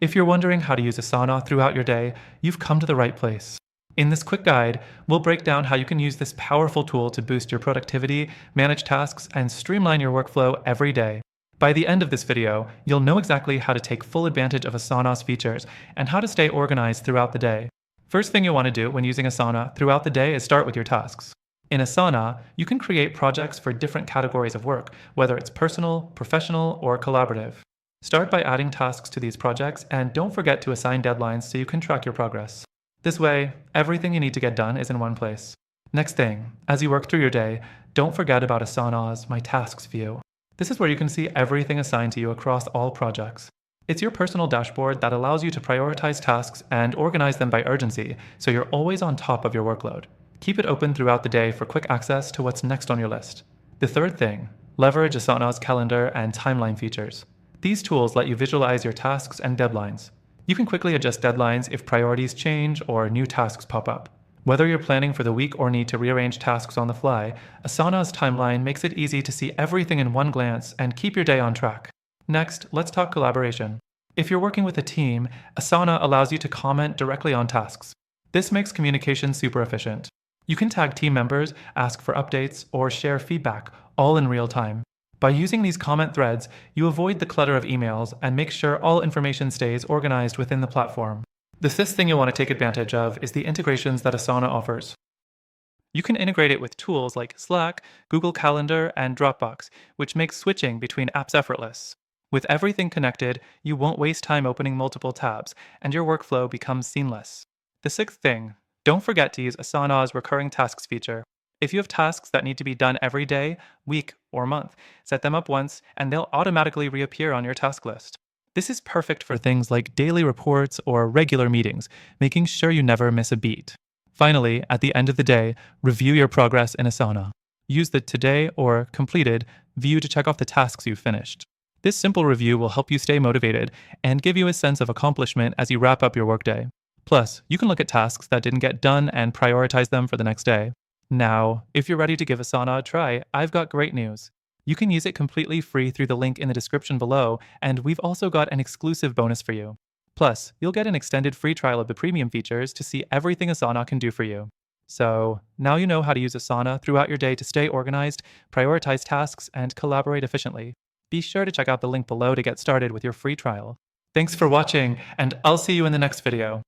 If you're wondering how to use Asana throughout your day, you've come to the right place. In this quick guide, we'll break down how you can use this powerful tool to boost your productivity, manage tasks, and streamline your workflow every day. By the end of this video, you'll know exactly how to take full advantage of Asana's features and how to stay organized throughout the day. First thing you'll want to do when using Asana throughout the day is start with your tasks. In Asana, you can create projects for different categories of work, whether it's personal, professional, or collaborative. Start by adding tasks to these projects and don't forget to assign deadlines so you can track your progress. This way, everything you need to get done is in one place. Next thing, as you work through your day, don't forget about Asana's My Tasks view. This is where you can see everything assigned to you across all projects. It's your personal dashboard that allows you to prioritize tasks and organize them by urgency, so you're always on top of your workload. Keep it open throughout the day for quick access to what's next on your list. The third thing, leverage Asana's calendar and timeline features. These tools let you visualize your tasks and deadlines. You can quickly adjust deadlines if priorities change or new tasks pop up. Whether you're planning for the week or need to rearrange tasks on the fly, Asana's timeline makes it easy to see everything in one glance and keep your day on track. Next, let's talk collaboration. If you're working with a team, Asana allows you to comment directly on tasks. This makes communication super efficient. You can tag team members, ask for updates, or share feedback, all in real time. By using these comment threads, you avoid the clutter of emails and make sure all information stays organized within the platform. The fifth thing you'll want to take advantage of is the integrations that Asana offers. You can integrate it with tools like Slack, Google Calendar, and Dropbox, which makes switching between apps effortless. With everything connected, you won't waste time opening multiple tabs, and your workflow becomes seamless. The sixth thing, don't forget to use Asana's recurring tasks feature. If you have tasks that need to be done every day, week, or month, set them up once and they'll automatically reappear on your task list. This is perfect for things like daily reports or regular meetings, making sure you never miss a beat. Finally, at the end of the day, review your progress in Asana. Use the Today or Completed view to check off the tasks you've finished. This simple review will help you stay motivated and give you a sense of accomplishment as you wrap up your workday. Plus, you can look at tasks that didn't get done and prioritize them for the next day. Now, if you're ready to give Asana a try, I've got great news. You can use it completely free through the link in the description below, and we've also got an exclusive bonus for you. Plus, you'll get an extended free trial of the premium features to see everything Asana can do for you. So, now you know how to use Asana throughout your day to stay organized, prioritize tasks, and collaborate efficiently. Be sure to check out the link below to get started with your free trial. Thanks for watching, and I'll see you in the next video.